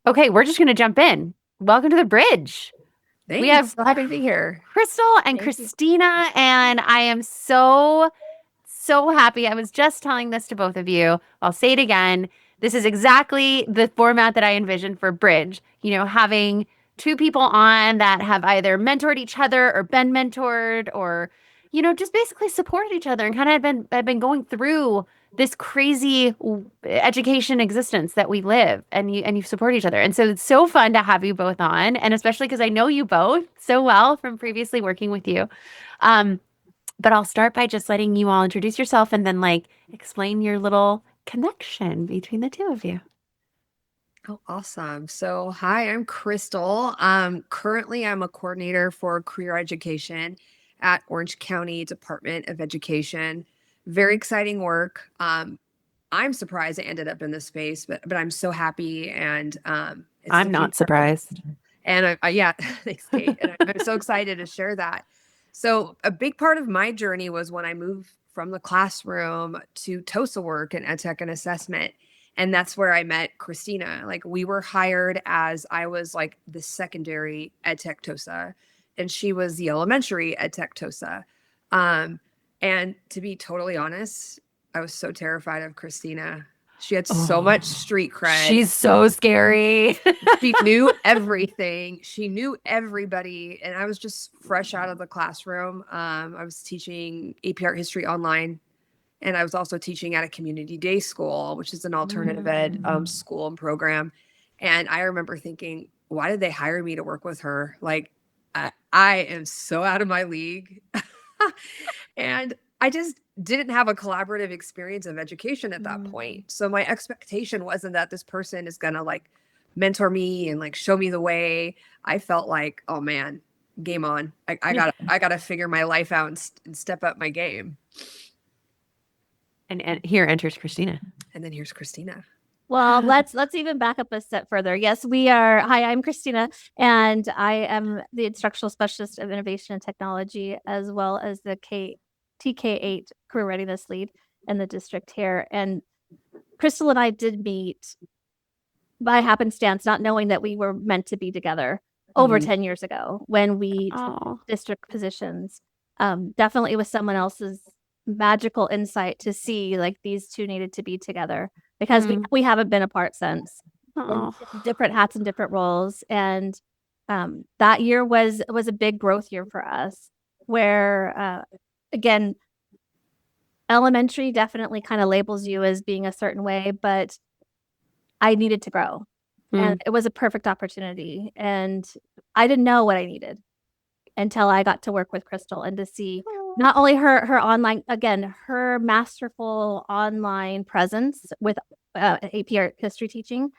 Okay, we're just going to jump in. Welcome to the bridge. Thanks. We have So happy to be here. Crystal and Thank you. Christina, and I am so happy. I was just telling this to both of you. I'll say it again. This is exactly the format that I envisioned for Bridge. You know, having two people on that have either mentored each other or been mentored or, you know, just basically supported each other and kind of have been going through this crazy education existence that we live and you support each other. And so it's so fun to have you both on, and especially because I know you both so well from previously working with you. Um, but I'll start by just letting you all introduce yourself and then explain your little connection between the two of you. Oh, awesome. So, hi, I'm Crystal. Currently, I'm a coordinator for career education at Orange County Department of Education. Very exciting work. I'm surprised I ended up in this space, but I'm so happy, and it's I'm not surprised. And yeah, thanks, Kate. And I'm so excited to share that. So, a big part of my journey was when I moved from the classroom to TOSA work and EdTech and assessment. And that's where I met Christina. Like, we were hired as I was like the secondary EdTech TOSA, and she was the elementary EdTech TOSA. And to be totally honest, I was so terrified of Christina. She had so much street cred. She's so scary. She knew everything. She knew everybody. And I was just fresh out of the classroom. I was teaching AP Art History online. And I was also teaching at a community day school, which is an alternative ed school and program. And I remember thinking, why did they hire me to work with her? Like, I am so out of my league. And I just didn't have a collaborative experience of education at that point. So my expectation wasn't that this person is going to like mentor me and like show me the way. I felt like, oh man, game on. I gotta figure my life out and step up my game. And here enters Christina. And then here's Christina. Well, let's even back up a step further. Yes, we are. Hi, I'm Christina, and I am the instructional specialist of innovation and technology, as well as the TK8 career readiness lead in the district here. And Crystal and I did meet by happenstance, not knowing that we were meant to be together over 10 years ago when we took district positions. Definitely with someone else's magical insight to see like these two needed to be together because we haven't been apart since. Different hats and different roles. And that year was a big growth year for us where again, elementary definitely kind of labels you as being a certain way, but I needed to grow. And it was a perfect opportunity. And I didn't know what I needed until I got to work with Crystal and to see not only her online, again, her masterful online presence with AP Art history teaching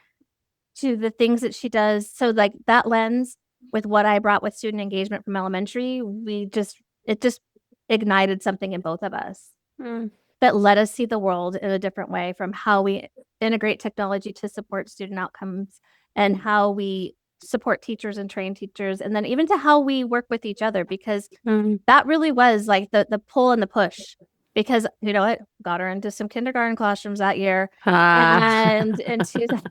to the things that she does. So like that lens with what I brought with student engagement from elementary, it just ignited something in both of us that let us see the world in a different way from how we integrate technology to support student outcomes and how we support teachers and train teachers, and then even to how we work with each other, because that really was like the pull and the push, because you know it got her into some kindergarten classrooms that year and into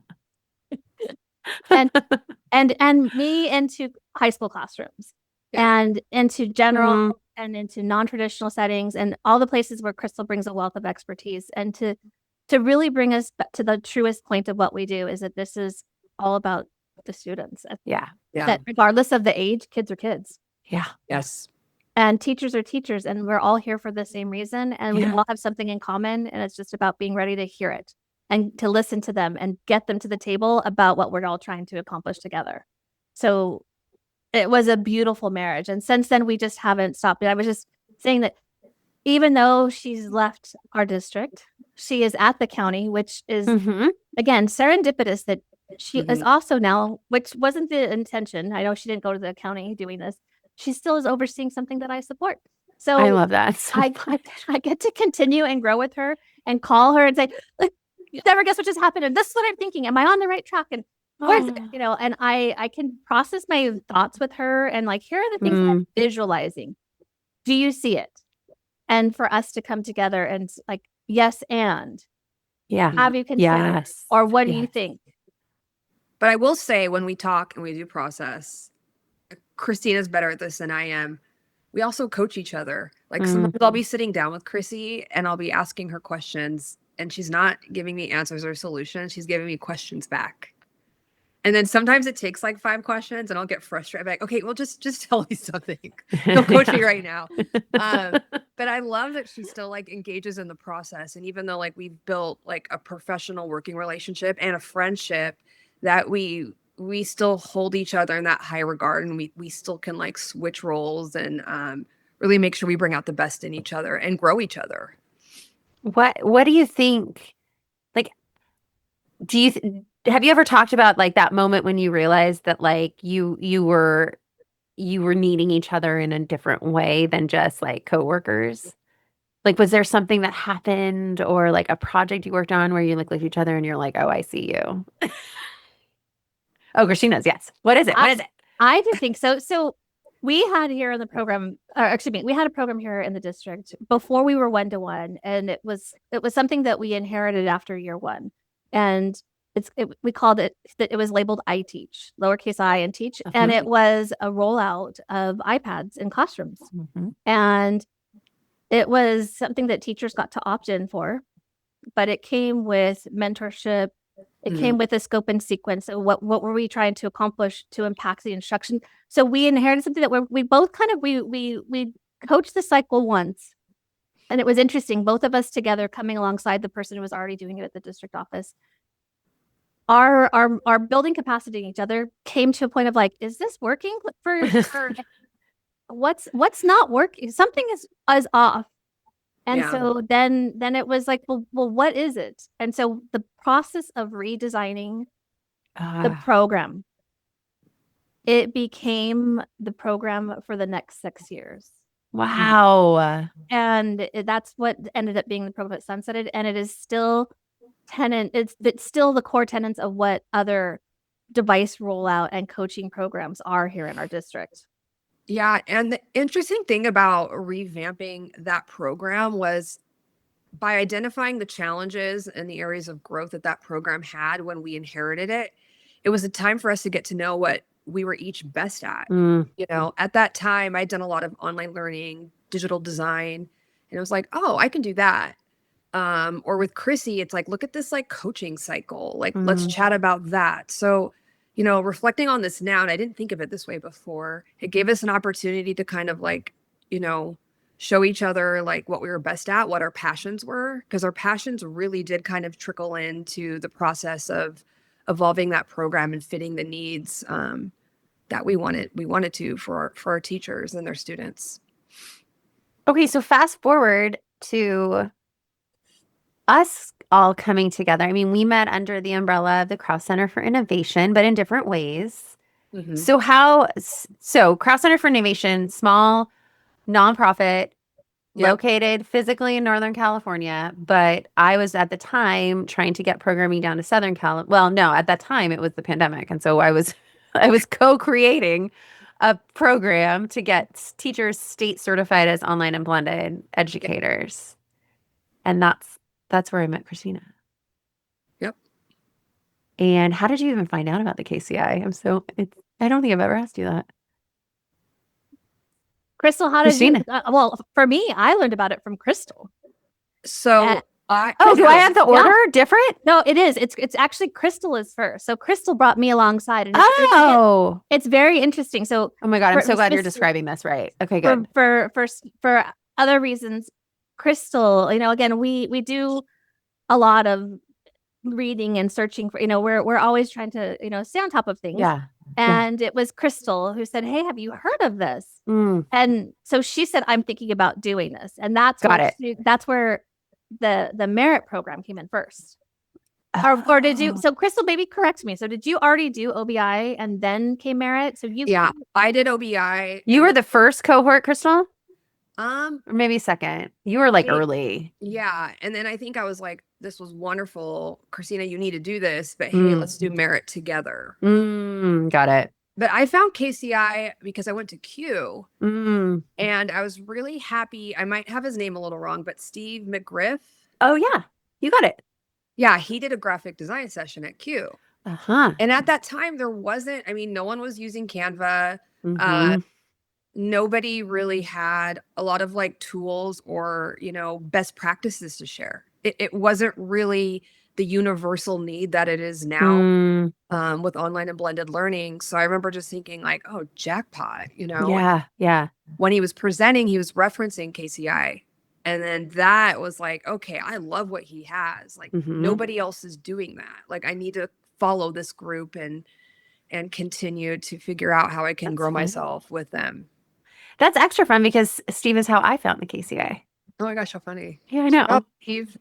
and me into high school classrooms and into general and into non-traditional settings and all the places where Crystal brings a wealth of expertise, and to really bring us back to the truest point of what we do is that this is all about the students. That regardless of the age, kids are kids. Yes. And teachers are teachers, and we're all here for the same reason, and we all have something in common, and it's just about being ready to hear it and to listen to them and get them to the table about what we're all trying to accomplish together. So it was a beautiful marriage, and since then we just haven't stopped. I was just saying that even though she's left our district, she is at the county, which is again serendipitous that she is also now, which wasn't the intention. I know she didn't go to the county doing this. She still is overseeing something that I support. So I love that. I get to continue and grow with her and call her and say, "Look, you never guess what just happened. And this is what I'm thinking. Am I on the right track? And where's it?" You know, and I can process my thoughts with her and like, here are the things I'm visualizing. Do you see it? And for us to come together and like, yes, and have you considered, or what do you think? But I will say when we talk and we do process, Christina's better at this than I am. We also coach each other. Like sometimes I'll be sitting down with Chrissy and I'll be asking her questions and she's not giving me answers or solutions. She's giving me questions back. And then sometimes it takes like 5 questions and I'll get frustrated. I'm like, okay, well, just tell me something. Don't coach me right now. But I love that she still like engages in the process. And even though like we've built like a professional working relationship and a friendship, that we still hold each other in that high regard, and we still can like switch roles and really make sure we bring out the best in each other and grow each other. What do you think? Like, have you ever talked about like that moment when you realized that like you were needing each other in a different way than just like coworkers? Like, was there something that happened or like a project you worked on where you looked at each other and you're like, oh, I see you? Oh, Christina's, yes. What is it? What is it? I do think so. So we had here in the program, we had a program here in the district before we were 1-to-1, and it was something that we inherited after year 1, and we called it that it was labeled I Teach, lowercase I and teach, and it was a rollout of iPads in classrooms, and it was something that teachers got to opt in for, but it came with mentorship. It came with a scope and sequence. So what were we trying to accomplish to impact the instruction? So we inherited something that we both kind of we coached the cycle once, and it was interesting. Both of us together coming alongside the person who was already doing it at the district office. Our building capacity in each other came to a point of like, is this working for what's not working? Something is off. And so then it was like, well, what is it? And so the process of redesigning the program, it became the program for the next 6 years. Wow. And that's what ended up being the program that sunsetted. And it is still it's still the core tenets of what other device rollout and coaching programs are here in our district. Yeah. And the interesting thing about revamping that program was by identifying the challenges and the areas of growth that program had when we inherited it, it was a time for us to get to know what we were each best at. You know, at that time, I'd done a lot of online learning, digital design, and it was like, oh, I can do that. Or with Chrissy, it's like, look at this like coaching cycle. Like, let's chat about that. So, you know, reflecting on this now, and I didn't think of it this way before, it gave us an opportunity to kind of like, you know, show each other like what we were best at, what our passions were, because our passions really did kind of trickle into the process of evolving that program and fitting the needs that we wanted to for our teachers and their students. Okay, so fast forward to us all coming together. I mean, we met under the umbrella of the Crouse Center for Innovation, but in different ways. So Crouse Center for Innovation, small nonprofit, located physically in Northern California, but I was at the time trying to get programming down to Southern California. Well, no, at that time it was the pandemic, and so I was co-creating a program to get teachers state certified as online and blended educators, and that's where I met Christina. Yep. And how did you even find out about the KCI? I don't think I've ever asked you that. Crystal, how did you? Well, for me, I learned about it from Crystal. So, do I have the order different? No, it is. It's actually Crystal is first. So Crystal brought me alongside, and it's very interesting. So, oh my God, I'm so glad you're describing this right. Okay, good. For other reasons, Crystal, you know, again, we do a lot of reading and searching for, you know, we're always trying to, you know, stay on top of things. Yeah. And it was Crystal who said, hey, have you heard of this? And so she said, I'm thinking about doing this. And that's where the merit program came in first. Or did you? So Crystal, maybe correct me. So did you already do OBI and then came merit? So I did OBI. You were the first cohort, Crystal? Or maybe second. You were like early. Yeah. And then I think I was like, this was wonderful. Christina, you need to do this, but hey, let's do merit together. Got it. But I found KCI because I went to Q and I was really happy. I might have his name a little wrong, but Steve McGriff. Oh yeah. You got it. Yeah. He did a graphic design session at Q. Uh-huh. And at that time, there wasn't, I mean, no one was using Canva. Uh, Mm-hmm. nobody really had a lot of like tools or, best practices to share. It wasn't really the universal need that it is now, Mm, with online and blended learning. So I remember just thinking like, oh, jackpot, yeah. Yeah. when he was presenting, he was referencing KCI. And then that was like, okay, I love what he has. Like Mm-hmm. nobody else is doing that. Like I need to follow this group and continue to figure out how I can That's grow fun. myself with them. That's extra fun because Steve is how I found the KCI. Oh my gosh, how funny. Yeah, I Shout know. out, Steve.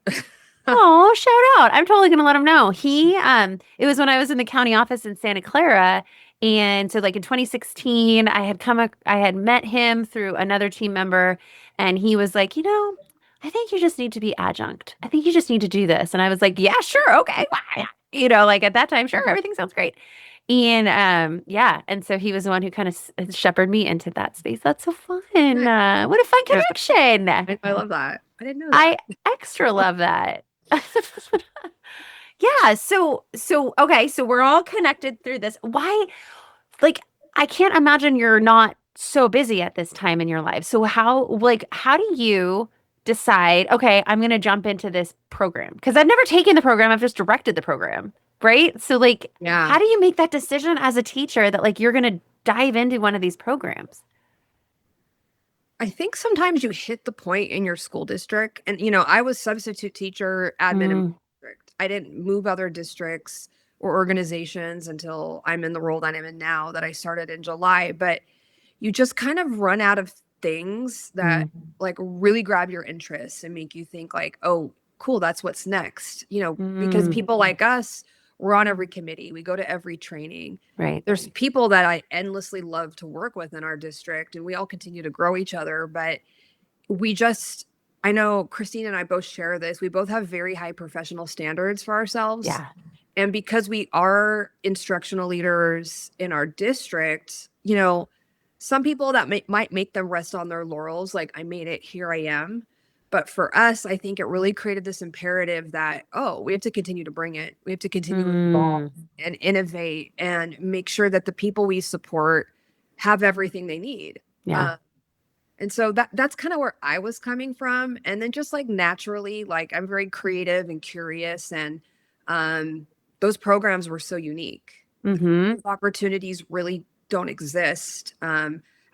Oh, shout out. I'm totally gonna let him know. It was when I was in the county office in Santa Clara. And so like in 2016, I had met him through another team member, and he was like, I think you just need to be adjunct. I think you just need to do this. And I was like, yeah, sure, okay. Why? Like at that time, sure, everything sounds great. And yeah, and so he was the one who kind of shepherded me into that space. That's so fun. Nice. What a fun Yeah, connection. I love that. I didn't know I that. extra love that. Yeah, so okay, so we're all connected through this. Why, like, I can't imagine you're not so busy at this time in your life. So how do you decide, okay, I'm gonna jump into this program? Because I've never taken the program, I've just directed the program, right? So like, Yeah. how do you make that decision as a teacher that like you're gonna dive into one of these programs? I think sometimes you hit the point in your school district, and I was substitute teacher, admin in my Mm, district. I didn't move other districts or organizations until I'm in the role that I'm in now, that I started in July. But you just kind of run out of things that mm, like really grab your interest and make you think like, oh, cool, that's what's next. Because mm, people like us, we're on every committee, we go to every training. right. There's people that I endlessly love to work with in our district, and we all continue to grow each other. But we just, I know Christina and I both share this. We both have very high professional standards for ourselves. Yeah. And because we are instructional leaders in our district, some people that might make them rest on their laurels, like, I made it, here I am. But for us, I think it really created this imperative that, oh, we have to continue to bring it. We have to continue to evolve Mm, and innovate and make sure that the people we support have everything they need. yeah. And so that's kind of where I was coming from. And then just like naturally, like I'm very creative and curious, and um, those programs were so unique. Mm-hmm. Those opportunities really don't exist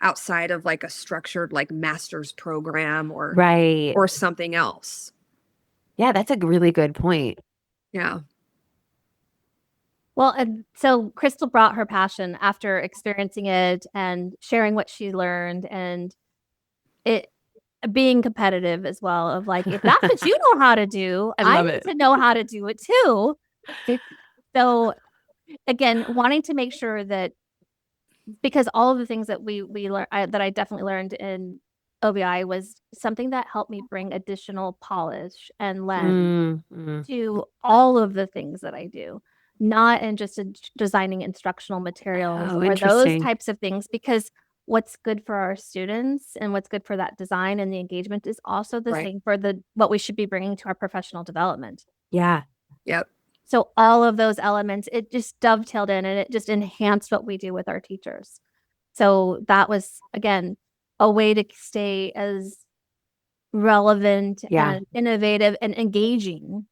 outside of like a structured like master's program Right. or something else. Yeah, that's a really good point. Yeah. Well, and so Crystal brought her passion after experiencing it and sharing what she learned and it being competitive as well of like, if that's what you know how to do, I I love need it. to know how to do it too. So again, wanting to make sure that because all of the things that we learned that I definitely learned in OBI was something that helped me bring additional polish and lens Mm, mm. to all of the things that I do, not in just designing instructional materials Oh, or those interesting. types of things, because what's good for our students and what's good for that design and the engagement is also the Right. same for the what we should be bringing to our professional development. Yeah. Yep. So all of those elements, it just dovetailed in and it just enhanced what we do with our teachers. So that was again a way to stay as relevant Yeah. and innovative and engaging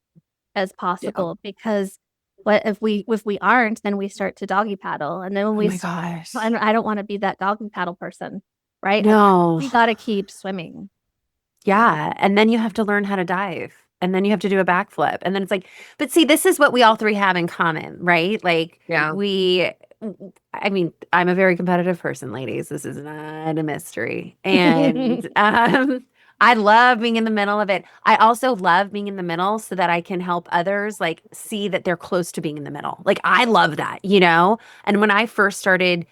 as Yeah. possible because what if we aren't, then we start to doggy paddle and then when Oh we my gosh. and I don't want to be that doggy paddle person, right? No. We got to keep swimming. Yeah. And then you have to learn how to dive. And then you have to do a backflip. And then it's like, but see, this is what we all three have in common, right? Like Yeah. I mean, I'm a very competitive person, ladies. This is not a mystery. And I love being in the middle of it. I also love being in the middle so that I can help others like see that they're close to being in the middle. Like I love that. And when I first started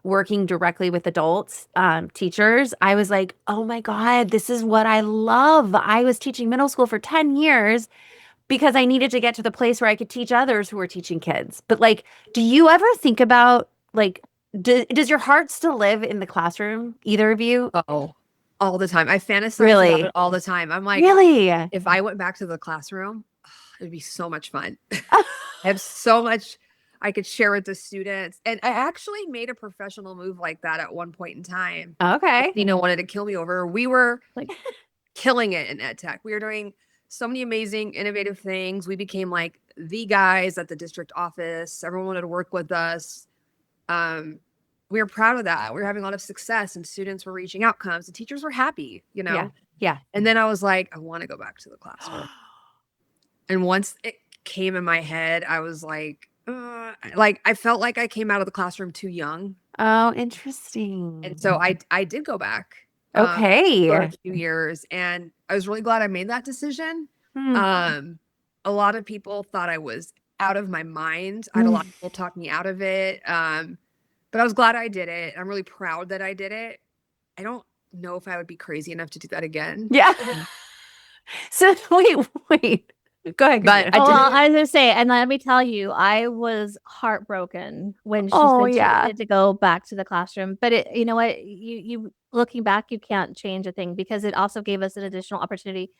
working directly with adults, teachers, I was like, oh my God, this is what I love. I was teaching middle school for 10 years because I needed to get to the place where I could teach others who were teaching kids. But like, do you ever think about like, does your heart still live in the classroom, either of you? Oh, all the time. I fantasize about Really? it all the time. I'm like, Really? if I went back to the classroom, it'd be so much fun. I have so much I could share with the students. And I actually made a professional move like that at one point in time. Okay. Christina wanted to kill me over. We were Like, killing it in EdTech. We were doing so many amazing, innovative things. We became like the guys at the district office. Everyone wanted to work with us. We were proud of that. We were having a lot of success, and students were reaching outcomes, and teachers were happy, you know? Yeah. Yeah. And then I was like, I want to go back to the classroom. And once it came in my head, I was like I felt like I came out of the classroom too young. Oh, interesting. And so I did go back for a Okay. few years, and I was really glad I made that decision. Hmm. A lot of people thought I was out of my mind. I had a lot of people talk me out of it. But I was glad I did it. I'm really proud that I did it. I don't know if I would be crazy enough to do that again. Yeah. So wait. Go ahead. But Christina. well, I was gonna say, and let me tell you, I was heartbroken when she Oh, said she yeah. needed to go back to the classroom. But you know what? You looking back, you can't change a thing because it also gave us an additional opportunity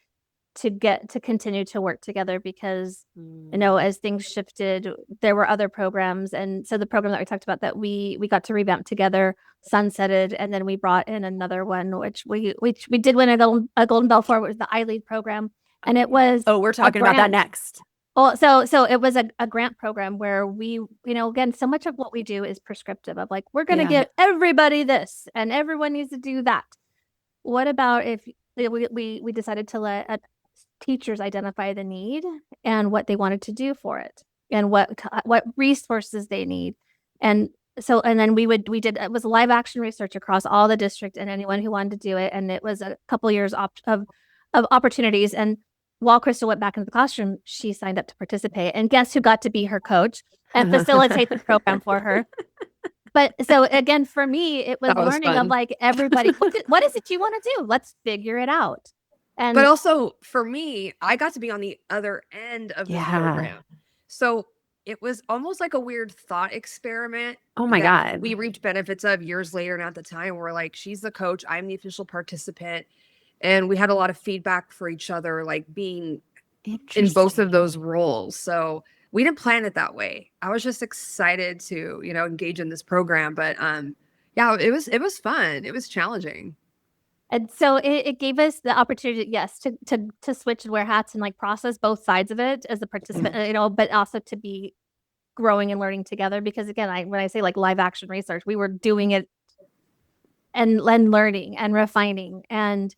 to continue to work together because you know as things shifted there were other programs, and so the program that we talked about that we got to revamp together sunsetted, and then we brought in another one which we did win a golden bell for, which was the iLead program, and it was we're talking about that next. well, so it was a grant program where we, you know, again, so much of what we do is prescriptive of like, we're going to give everybody this and everyone needs to do that. What about if we decided to let teachers identify the need and what they wanted to do for it and what resources they need. And so, and then we did, it was live action research across all the district and anyone who wanted to do it. And it was a couple years of opportunities. And while Crystal went back into the classroom, she signed up to participate. And guess who got to be her coach and facilitate the program for her? But so again, for me, it was learning of like everybody, what is it you want to do? Let's figure it out. And but also for me, I got to be on the other end of the program. So it was almost like a weird thought experiment. Oh my God. We reaped benefits of years later. And at the time, we're like, she's the coach, I'm the official participant. And we had a lot of feedback for each other, like being in both of those roles. So we didn't plan it that way. I was just excited to, you know, engage in this program. But yeah, it was fun. It was challenging. And so it gave us the opportunity, yes, to switch and wear hats and like process both sides of it as a participant, you know, but also to be growing and learning together. Because again, when I say like live action research, we were doing it and learning and refining. And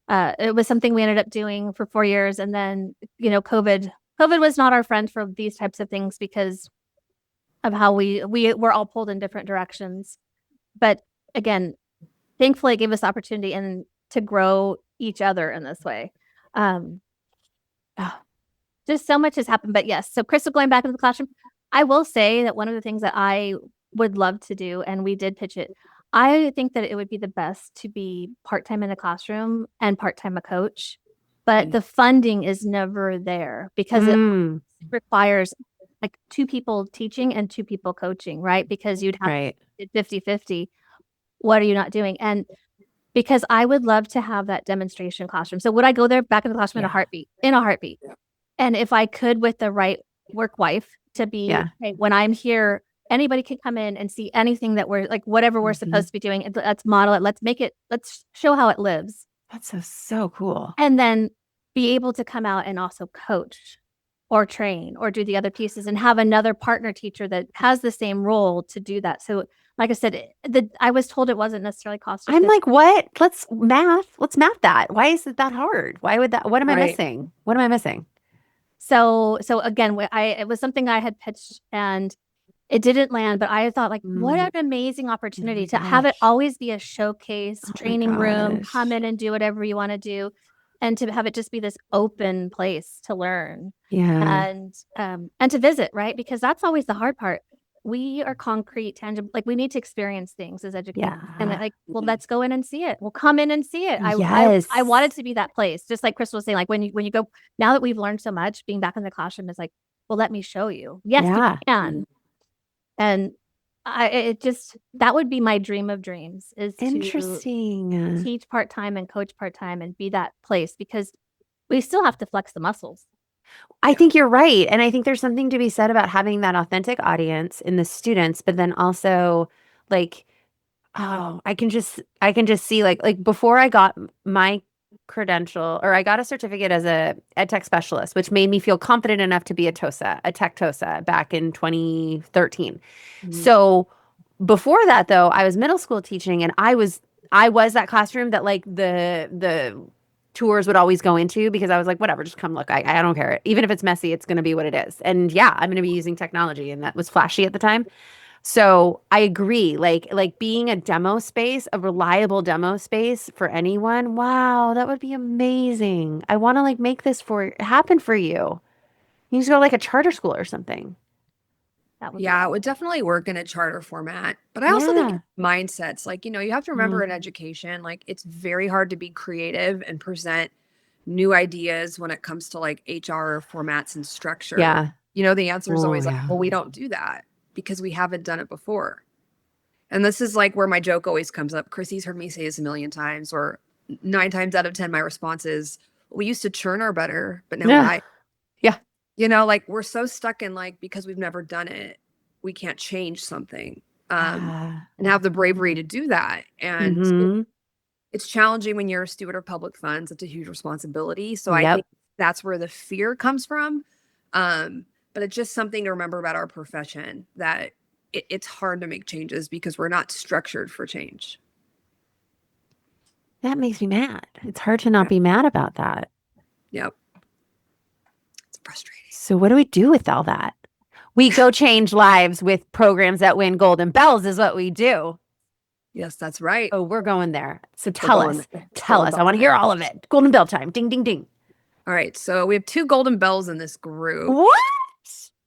it was something we ended up doing for 4 years. And then, you know, COVID was not our friend for these types of things because of how we were all pulled in different directions. But again, thankfully, it gave us the opportunity and to grow each other in this way. Just so much has happened. But yes, so Crystal going back into the classroom, I will say that one of the things that I would love to do, and we did pitch it, I think that it would be the best to be part-time in the classroom and part-time a coach. But the funding is never there because it requires like 2 people teaching and 2 people coaching, right? Because you'd have 50-50. What are you not doing? And because I would love to have that demonstration classroom. So would I go there back in the classroom in a heartbeat? Yeah. And if I could with the right work wife to be, hey, when I'm here, anybody can come in and see anything that we're like, whatever we're supposed to be doing. Let's model it. Let's show how it lives. That's so cool. And then be able to come out and also coach or train or do the other pieces and have another partner teacher that has the same role to do that. So like I said, I was told it wasn't necessarily cost effective. I'm like, what? Let's math that. Why is it that hard? Why would that? What am I missing? What am I missing? So again, it was something I had pitched and it didn't land, but I thought like, what an amazing opportunity to have it always be a showcase, training room, come in and do whatever you want to do. And to have it just be this open place to learn and to visit, right? Because that's always the hard part. We are concrete, tangible, like we need to experience things as educators. And like, well, let's go in and see it. We'll come in and see it. I wanted to be that place. Just like Crystal was saying, like when you go, now that we've learned so much, being back in the classroom is like, well, let me show you. Yes, you can. And that would be my dream of dreams is to teach part-time and coach part-time and be that place because we still have to flex the muscles. I think you're right. And I think there's something to be said about having that authentic audience in the students, but then also like, oh, I can just see like before I got my credential or I got a certificate as a EdTech specialist, which made me feel confident enough to be a TOSA, a tech TOSA back in 2013. Mhm. So before that though, I was middle school teaching and I was that classroom that like the tours would always go into because I was like, whatever, just come look. I don't care. Even if it's messy, it's going to be what it is. And yeah, I'm going to be using technology. And that was flashy at the time. So I agree. Like being a demo space, a reliable demo space for anyone. Wow, that would be amazing. I want to like make this for happen for you. You need to go to like a charter school or something. That would be Yeah, it awesome. would definitely work in a charter format. But I also think Yeah. mindsets, like, you have to remember Mm. in education, like, it's very hard to be creative and present new ideas when it comes to like HR formats and structure. Yeah. The answer is Oh, always like, yeah. well, we don't do that because we haven't done it before. And this is like where my joke always comes up. Chrissy's heard me say this a million times, or 9 times out of 10, my response is, we used to churn our butter, but now Yeah. why? Yeah. Like we're so stuck in like, because we've never done it, we can't change something. Yeah. And have the bravery to do that. And Mm-hmm. it's challenging when you're a steward of public funds. It's a huge responsibility. So I Yep. think that's where the fear comes from. But it's just something to remember about our profession, that it's hard to make changes because we're not structured for change. That makes me mad. It's hard to not Yeah. be mad about that. Yep. It's frustrating. So what do we do with all that? We go change lives with programs that win golden bells is what we do. Yes, that's right. Oh, we're going there. So We're tell going us. there. Tell Golden us. I bell want to time. hear all of it. Golden bell time. Ding, ding, ding. All right. So we have 2 golden bells in this group. What?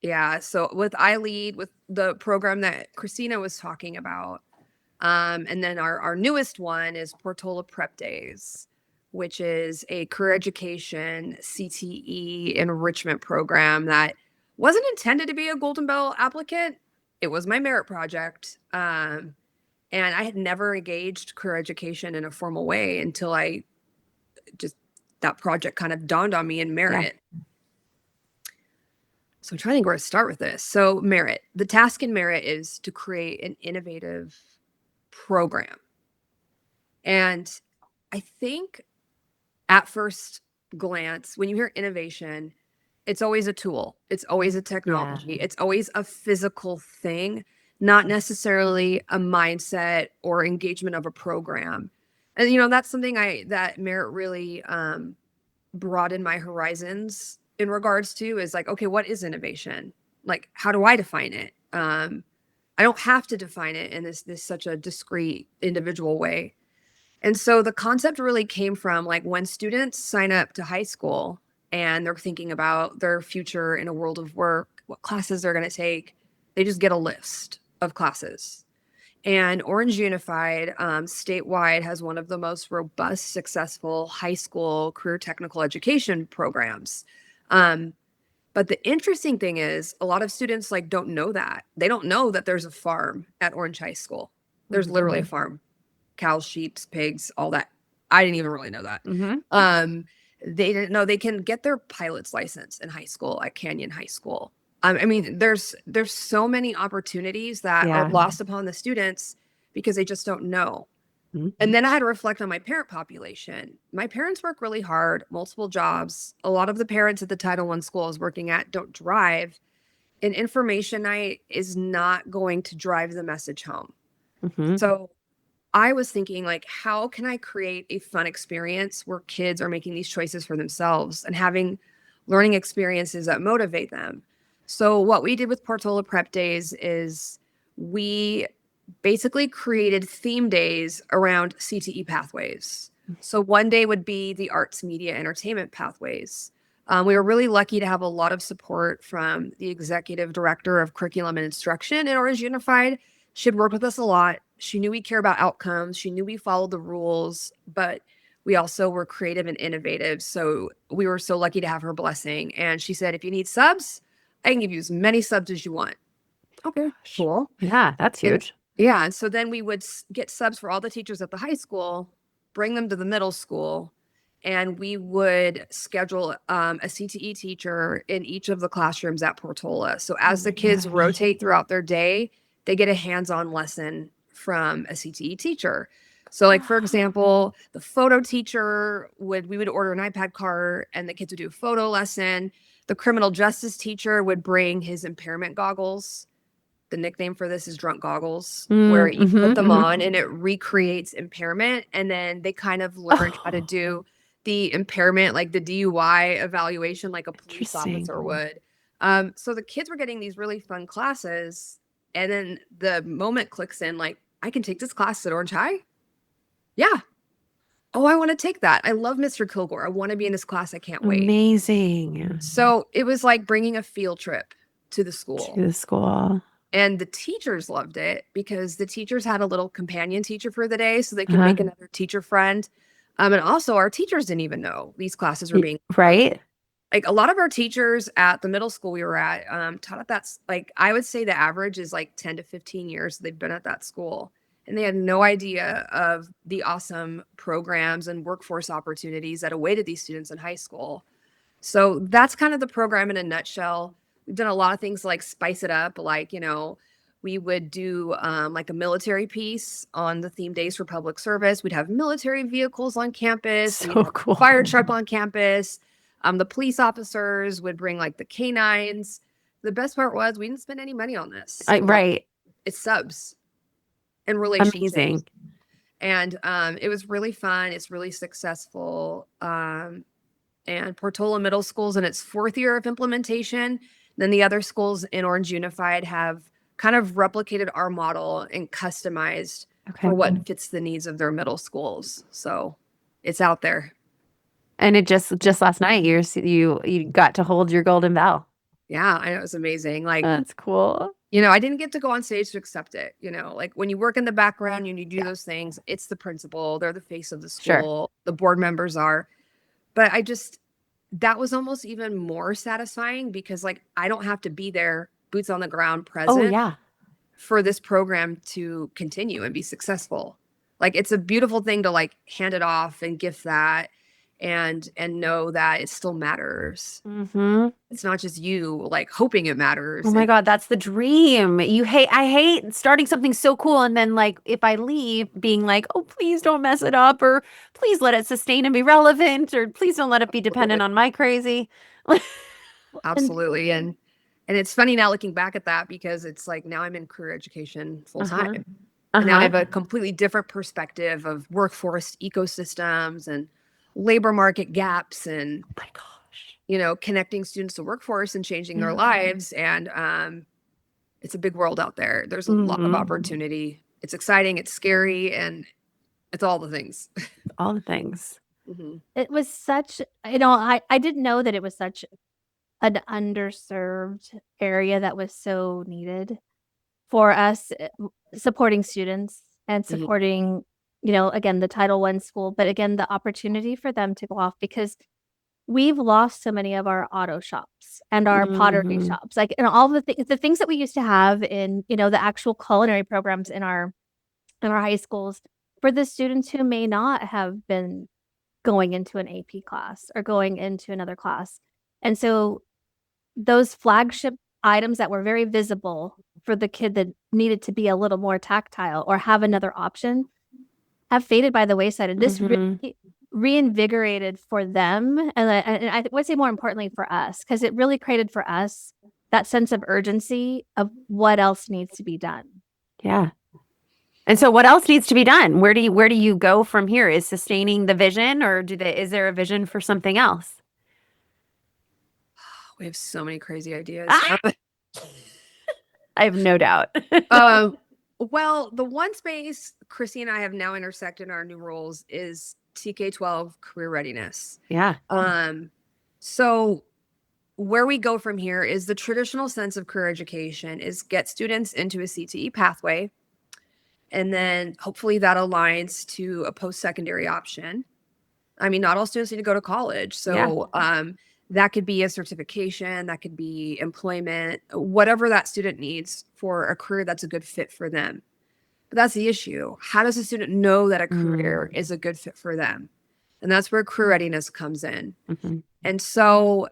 Yeah. So I lead with the program that Christina was talking about. And then our newest one is Portola Prep Days, which is a career education CTE enrichment program that wasn't intended to be a Golden Bell applicant. It was my merit project. And I had never engaged career education in a formal way until that project kind of dawned on me in merit. Yeah. So I'm trying to think where to start with this. So merit, the task in merit is to create an innovative program. And I think at first glance, when you hear innovation, it's always a tool. It's always a technology. It's always a physical thing, not necessarily a mindset or engagement of a program. And, that's something that merit really broadened my horizons in regards to, is like, okay, what is innovation? Like, how do I define it? I don't have to define it in this such a discrete individual way. And so the concept really came from like when students sign up to high school and they're thinking about their future in a world of work, what classes they're going to take, they just get a list of classes. And Orange Unified statewide has one of the most robust, successful high school career technical education programs. But the interesting thing is a lot of students like don't know that. They don't know that there's a farm at Orange High School. There's literally a farm. Cows, sheep, pigs, all that. I didn't even really know that. Mm-hmm. They didn't know they can get their pilot's license in high school at Canyon High School. I mean, there's so many opportunities that are lost upon the students because they just don't know. Mm-hmm. And then I had to reflect on my parent population. My parents work really hard, multiple jobs. A lot of the parents at the Title I school I was working at don't drive. And information night is not going to drive the message home. Mm-hmm. So I was thinking, like, how can I create a fun experience where kids are making these choices for themselves and having learning experiences that motivate them? So what we did with Portola Prep Days is we basically created theme days around CTE pathways. So one day would be the arts, media, entertainment pathways. We were really lucky to have a lot of support from the executive director of curriculum and instruction at Orange Unified. She'd worked with us a lot. She knew we care about outcomes. She knew we followed the rules, but we also were creative and innovative. So we were so lucky to have her blessing. And she said, if you need subs, I can give you as many subs as you want. Okay, cool. Yeah, that's huge. And so then we would get subs for all the teachers at the high school, bring them to the middle school, and we would schedule a CTE teacher in each of the classrooms at Portola. So as the kids rotate throughout their day, they get a hands-on lesson from a CTE teacher. So like, for example, the photo teacher we would order an iPad cart and the kids would do a photo lesson. The criminal justice teacher would bring his impairment goggles. The nickname for this is drunk goggles, where you put them on and it recreates impairment. And then they kind of learn how to do the impairment, like the DUI evaluation, like a police officer would. So the kids were getting these really fun classes. And then the moment clicks in, like, I can take this class at Orange High. Yeah. Oh, I want to take that. I love Mr. Kilgore. I want to be in his class. I can't wait. Amazing. So it was like bringing a field trip to the school. To the school. And the teachers loved it because the teachers had a little companion teacher for the day so they could make another teacher friend. And also our teachers didn't even know these classes were being right. Like a lot of our teachers at the middle school we were at taught at that, like, I would say the average is like 10 to 15 years they've been at that school. And they had no idea of the awesome programs and workforce opportunities that awaited these students in high school. So that's kind of the program in a nutshell. We've done a lot of things like spice it up. Like, we would do like a military piece on the theme days for public service. We'd have military vehicles on campus. So cool. Fire truck on campus. The police officers would bring like the canines. The best part was we didn't spend any money on this. Right. It's subs and relationships. Amazing. And it was really fun. It's really successful. And Portola Middle School's in its 4th year of implementation. Then the other schools in Orange Unified have kind of replicated our model and customized for what fits the needs of their middle schools. So it's out there. And it just last night you got to hold your golden bell. Yeah, I know, it was amazing. Like, that's cool. I didn't get to go on stage to accept it. Like when you work in the background and you do those things, it's the principal, they're the face of the school, the board members are. But that was almost even more satisfying because like I don't have to be there, boots on the ground, present for this program to continue and be successful. Like it's a beautiful thing to like hand it off and gift that and know that it still matters. It's not just you like hoping it matters. Oh my God, that's the dream. I hate starting something so cool and then like if I leave being like, oh, please don't mess it up, or please let it sustain and be relevant, or please don't let it be dependent on my crazy. Absolutely. And it's funny now looking back at that because it's like now I'm in career education full time. And now I have a completely different perspective of workforce ecosystems and labor market gaps and oh my gosh, connecting students to workforce and changing their lives. And it's a big world out there. There's a lot of opportunity. It's exciting, it's scary, and it's all the things. All the things. It was such, I didn't know that it was such an underserved area that was so needed for us, supporting students and supporting again, the Title I school, but again, the opportunity for them to go off because we've lost so many of our auto shops and our pottery shops, like, and all the things that we used to have in, the actual culinary programs in our high schools for the students who may not have been going into an AP class or going into another class. And so those flagship items that were very visible for the kid that needed to be a little more tactile or have another option have faded by the wayside. And this really reinvigorated for them. And I would say more importantly for us, because it really created for us that sense of urgency of what else needs to be done. Yeah. And so what else needs to be done? Where do you go from here? Is sustaining the vision, or is there a vision for something else? We have so many crazy ideas. I have no doubt. Well, the one space Chrissy and I have now intersected in our new roles is TK12 career readiness. Yeah. So where we go from here is the traditional sense of career education is get students into a CTE pathway. And then hopefully that aligns to a post-secondary option. I mean, not all students need to go to college. So that could be a certification, that could be employment, whatever that student needs for a career that's a good fit for them. But that's the issue. How does a student know that a career is a good fit for them? And that's where career readiness comes in. Mhm. And so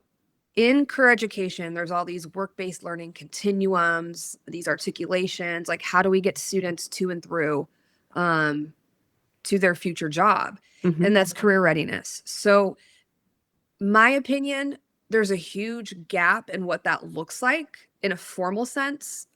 in career education, there's all these work-based learning continuums, these articulations, like how do we get students to and through to their future job? Mhm. And that's career readiness. So my opinion, there's a huge gap in what that looks like in a formal sense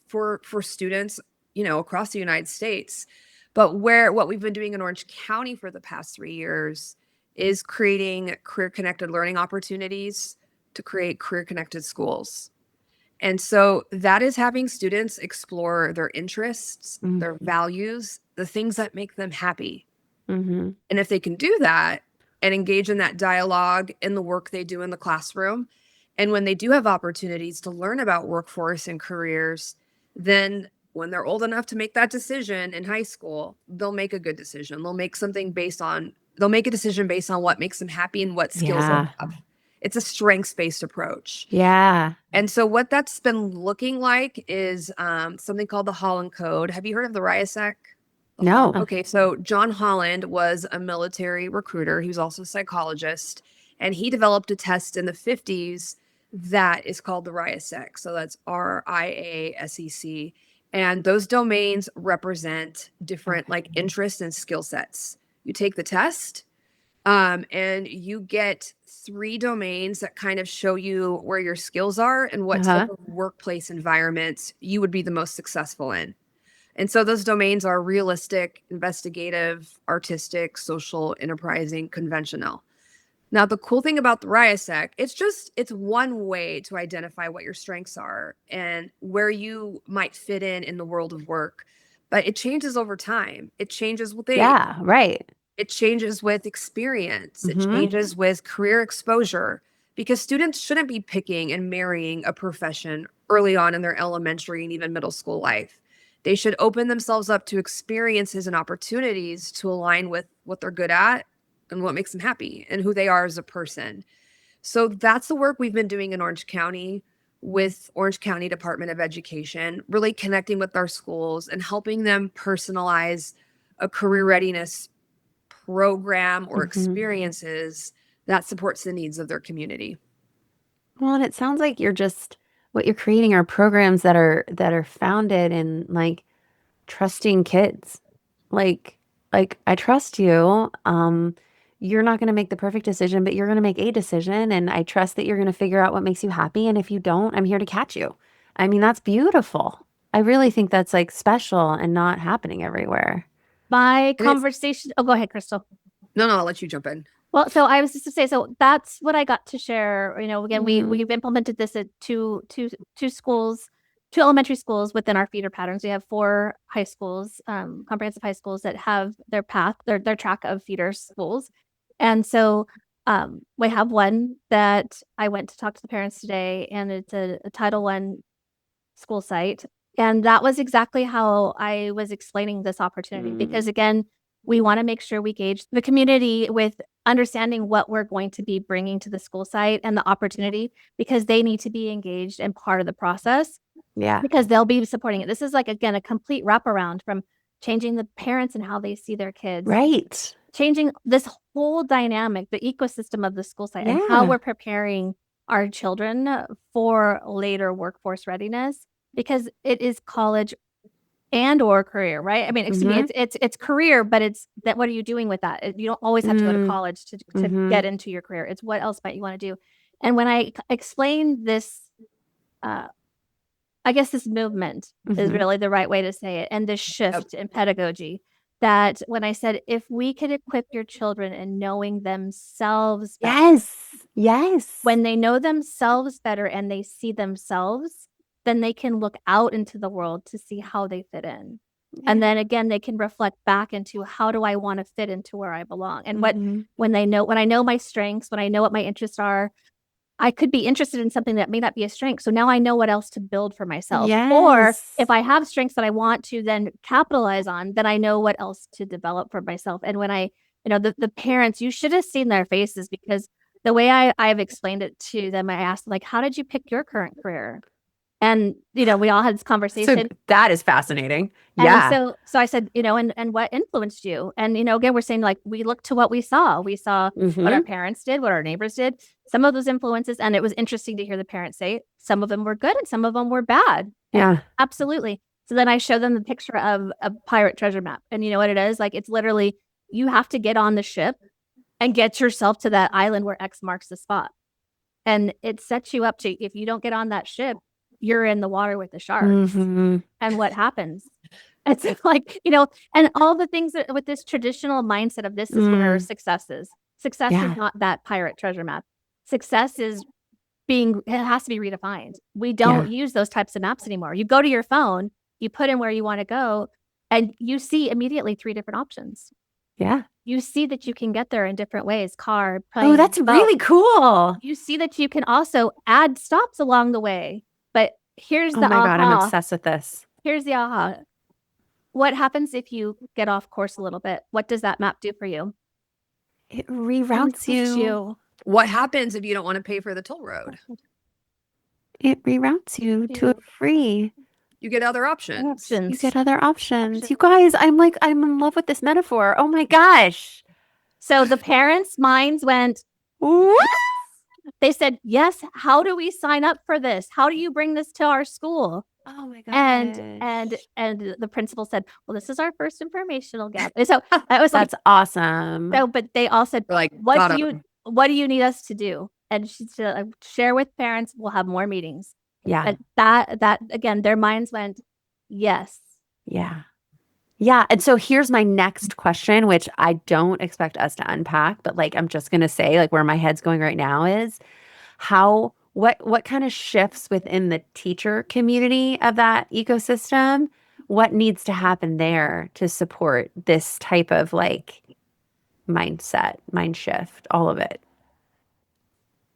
for students, across the United States. But what we've been doing in Orange County for the past 3 years is creating career connected learning opportunities to create career connected schools. And so that is having students explore their interests, their values, the things that make them happy. Mhm. And if they can do that and engage in that dialogue in the work they do in the classroom, and when they do have opportunities to learn about workforce and careers, then when they're old enough to make that decision in high school, they'll make a good decision. They'll make a decision based on what makes them happy and what skills they Yeah. have. It's a strengths-based approach. Yeah. And so what that's been looking like is something called the Holland Code. Have you heard of the RIASEC? No. Okay, so John Holland was a military recruiter. He was also a psychologist, and he developed a test in the 50s that is called the RIASEC. So that's RIASEC. And those domains represent different interests and skill sets. You take the test, and you get 3 domains that kind of show you where your skills are and what type of workplace environments you would be the most successful in. And so those domains are realistic, investigative, artistic, social, enterprising, conventional. Now, the cool thing about the RIASEC, it's one way to identify what your strengths are and where you might fit in the world of work. But it changes over time. It changes with age. Yeah, right. It changes with experience. It Mhm. changes with career exposure, because students shouldn't be picking and marrying a profession early on in their elementary and even middle school life. They should open themselves up to experiences and opportunities to align with what they're good at and what makes them happy and who they are as a person. So that's the work we've been doing in Orange County with Orange County Department of Education, really connecting with our schools and helping them personalize a career readiness program or experiences that supports the needs of their community. Well, and it sounds like what you're creating are programs that are founded in trusting kids. Like I trust you. You're not going to make the perfect decision, but you're going to make a decision, and I trust that you're going to figure out what makes you happy, and if you don't, I'm here to catch you. I mean, that's beautiful. I really think that's special and not happening everywhere. My And it's, conversation. Oh, go ahead, Crystal. no, I'll let you jump in. Well, so I was just to say, so that's what I got to share. Again, Mhm. we've implemented this at two schools, 2 elementary schools within our feeder patterns. We have 4 high schools, comprehensive high schools that have their path, their track of feeder schools, and so we have one that I went to talk to the parents today, and it's a Title I school site. And that was exactly how I was explaining this opportunity, because again, we want to make sure we gauge the community with understanding what we're going to be bringing to the school site and the opportunity, because they need to be engaged and part of the process, Yeah. because they'll be supporting it. This is again, a complete wraparound from changing the parents and how they see their kids, Right. changing this whole dynamic, the ecosystem of the school site, and how we're preparing our children for later workforce readiness, because it is college and or career, right? I mean, excuse me, it's career, but it's that what are you doing with that? You don't always have to go to college to get into your career. It's what else might you want to do? And when I explained this, I guess this movement is really the right way to say it, and this shift in pedagogy, that when I said, if we could equip your children in knowing themselves better, Yes. when they know themselves better and they see themselves, then they can look out into the world to see how they fit in. And then again, they can reflect back into, how do I want to fit into where I belong? And when I know my strengths, when I know what my interests are, I could be interested in something that may not be a strength. So now I know what else to build for myself. Or if I have strengths that I want to then capitalize on, then I know what else to develop for myself. And when the parents, you should have seen their faces, because the way I've explained it to them, I asked, how did you pick your current career? And, we all had this So conversation. that is fascinating. And Yeah. so I said, and what influenced you? And, again, we're saying like, we look to what we saw. We saw what our parents did, what our neighbors did, some of those influences. And it was interesting to hear the parents say some of them were good and some of them were bad. Yeah. Absolutely. So then I show them the picture of a pirate treasure map. And you know what it is? Like, it's literally, you have to get on the ship and get yourself to that island where X marks the spot. And it sets you up to, if you don't get on that ship, you're in the water with the sharks. And what happens? It's like, and all the things that with this traditional mindset of this is where success is. Success is not that pirate treasure map. Success is it has to be redefined. We don't use those types of maps anymore. You go to your phone, you put in where you want to go, and you see immediately 3 different options. Yeah. You see that you can get there in different ways, car, plane. Oh, that's really cool. You see that you can also add stops along the way. But here's the Oh my aha. God, I'm obsessed with this. Here's the aha. What happens if you get off course a little bit? What does that map do for you? It reroutes you. What happens if you don't want to pay for the toll road? It reroutes you to a free. You get other options. You get other options. You guys, I'm in love with this metaphor. Oh my gosh. So the parents' minds went, What? They said, yes, how do we sign up for this? How do you bring this to our school? Oh my gosh. And the principal said, well, this is our first informational gap. And so that was that's awesome. So, but they all said, like, what do you need us to do? And she said, share with parents. We'll have more meetings. Yeah. But that again, their minds went, yes. Yeah. Yeah. And so here's my next question, which I don't expect us to unpack, but like, I'm just going to say like where my head's going right now is what kind of shifts within the teacher community of that ecosystem? What needs to happen there to support this type of like mindset, mind shift, all of it?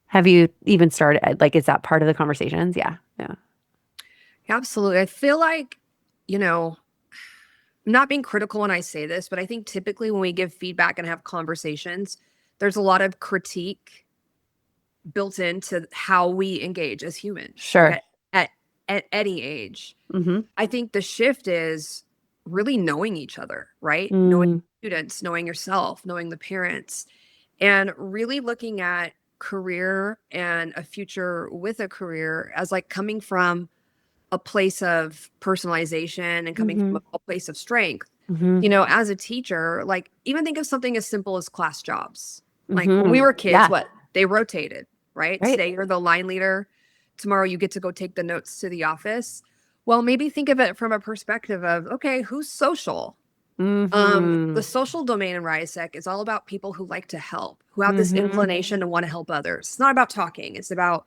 Have you even started? Like, is that part of the conversations? Yeah. Yeah. Absolutely. I feel like, I'm not being critical when I say this, but I think typically when we give feedback and have conversations, there's a lot of critique built into how we engage as humans. Sure. At any age. I think the shift is really knowing each other, right? Knowing students, knowing yourself, knowing the parents, and really looking at career and a future with a career as like coming from a place of personalization and coming from a place of strength. As a teacher, like even think of something as simple as class jobs. Like when we were kids, they rotated, right? Today you're the line leader. Tomorrow you get to go take the notes to the office. Well, maybe think of it from a perspective of, okay, who's social? The social domain in RISEC is all about people who like to help, who have this inclination to want to help others. It's not about talking. It's about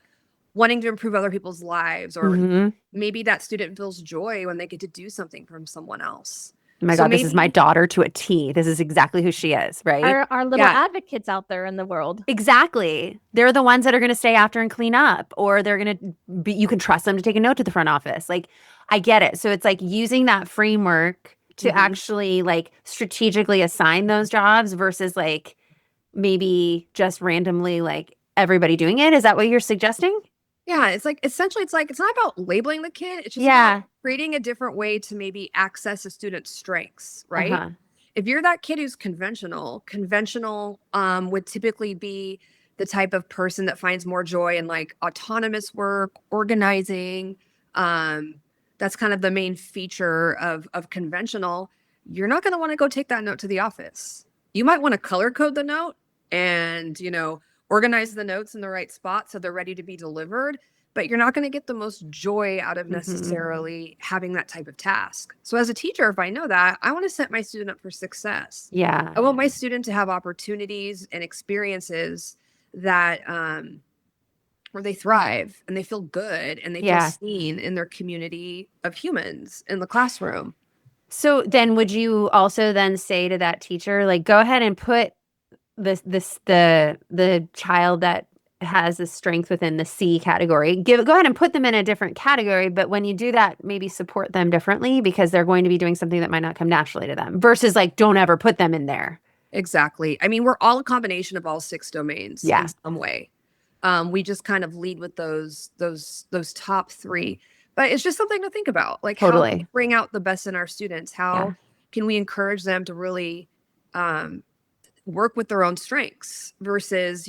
wanting to improve other people's lives, or maybe that student feels joy when they get to do something from someone else. Oh my God, this is my daughter to a T. This is exactly who she is, right? Our little advocates out there in the world. Exactly. They're the ones that are going to stay after and clean up, or they're going to be, you can trust them to take a note to the front office. Like, I get it. So it's like using that framework to actually like strategically assign those jobs versus like maybe just randomly like everybody doing it. Is that what you're suggesting? Yeah, it's like essentially it's not about labeling the kid. It's just about creating a different way to maybe access a student's strengths, right? If you're that kid who's conventional would typically be the type of person that finds more joy in like autonomous work, organizing. That's kind of the main feature of conventional. You're not going to want to go take that note to the office. You might want to color code the note and, organize the notes in the right spot so they're ready to be delivered, but you're not going to get the most joy out of necessarily having that type of task. So as a teacher, if I know that, I want to set my student up for success. Yeah. I want my student to have opportunities and experiences that where they thrive and they feel good and they feel seen in their community of humans in the classroom. So then would you also then say to that teacher, like, go ahead and put the child that has the strength within the C category, go ahead and put them in a different category. But when you do that, maybe support them differently because they're going to be doing something that might not come naturally to them versus like, don't ever put them in there. Exactly. I mean, we're all a combination of all 6 domains in some way. We just kind of lead with those top 3. But it's just something to think about. Like, how can we Totally. bring out the best in our students? Yeah. How can we encourage them to really work with their own strengths versus,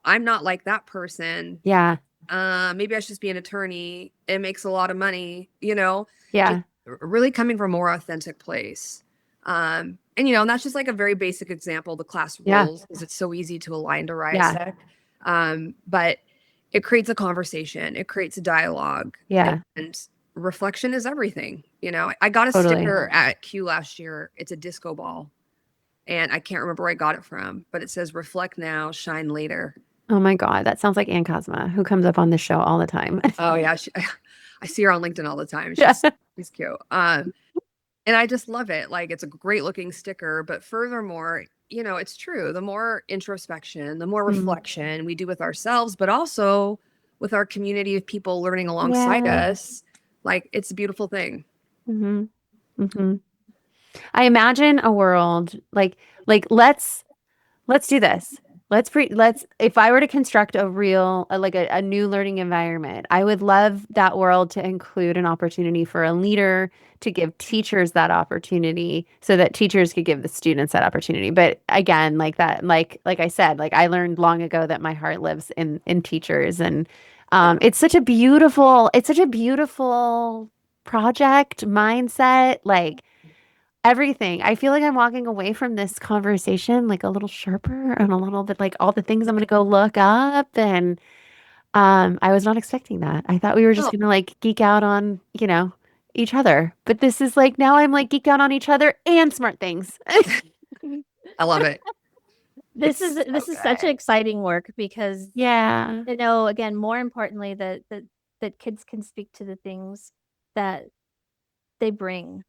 I'm not like that person. Yeah. Maybe I should just be an attorney. It makes a lot of money, Yeah. really coming from a more authentic place. And that's just like a very basic example, the class Yeah. rules, because it's so easy to align to Yeah. RISEC. But it creates a conversation, it creates a dialogue. Yeah. And reflection is everything. I got a Totally. sticker at Q last year. It's a disco ball. And I can't remember where I got it from, but it says reflect now, shine later. Oh my God. That sounds like Ann Cosma, who comes up on the show all the time. Oh yeah. I see her on LinkedIn all the time. Yeah. She's cute. And I just love it. Like, it's a great looking sticker, but furthermore, it's true. The more introspection, the more reflection we do with ourselves, but also with our community of people learning alongside us, like, it's a beautiful thing. Mm-hmm. Mm-hmm. I imagine a world like let's do this. Let's if I were to construct a real like a new learning environment, I would love that world to include an opportunity for a leader to give teachers that opportunity so that teachers could give the students that opportunity. But again, like that, like I said, like I learned long ago that my heart lives in teachers, and it's such a beautiful project mindset, like everything. I feel like I'm walking away from this conversation like a little sharper and a little bit like all the things I'm going to go look up. And I was not expecting that. I thought we were just going to like geek out on, each other. But this is like now I'm like geek out on each other and smart things. I love it. This is such an exciting work because Yeah. again, more importantly, that kids can speak to the things that they bring,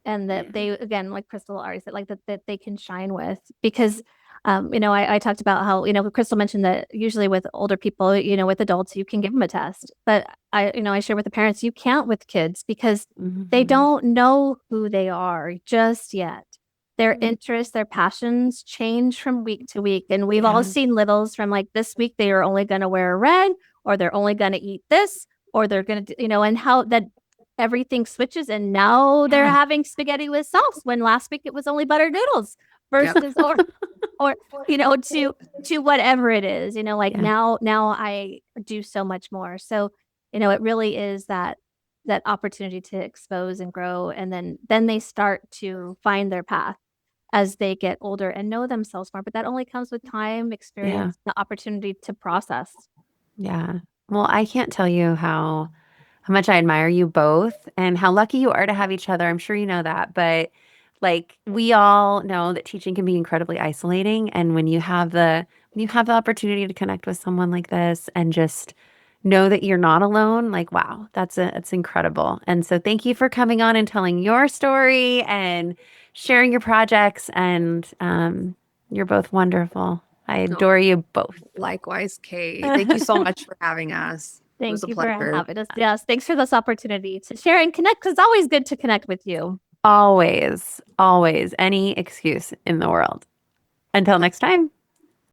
and that they, again, like Crystal already said, like that they can shine with. Because I talked about how Crystal mentioned that usually with older people, with adults, you can give them a test, but I share with the parents, you can't with kids because they don't know who they are just yet. Their interests, their passions change from week to week. And we've all seen littles from like this week, they are only going to wear red, or they're only going to eat this, or they're going to, and how that everything switches. And now they're having spaghetti with sauce when last week it was only buttered noodles versus, or to whatever it is, like now I do so much more. So, it really is that opportunity to expose and grow. And then they start to find their path as they get older and know themselves more. But that only comes with time, experience, the opportunity to process. Yeah. Well, I can't tell you how much I admire you both and how lucky you are to have each other. I'm sure you know that, but like we all know that teaching can be incredibly isolating. And when you have the opportunity to connect with someone like this and just know that you're not alone, like, wow, it's incredible. And so thank you for coming on and telling your story and sharing your projects. And you're both wonderful. I adore you both. Likewise, Kate. Thank you so much for having us. Thank you for having us. Yes, thanks for this opportunity to share and connect, because it's always good to connect with you. Always, always. Any excuse in the world. Until next time.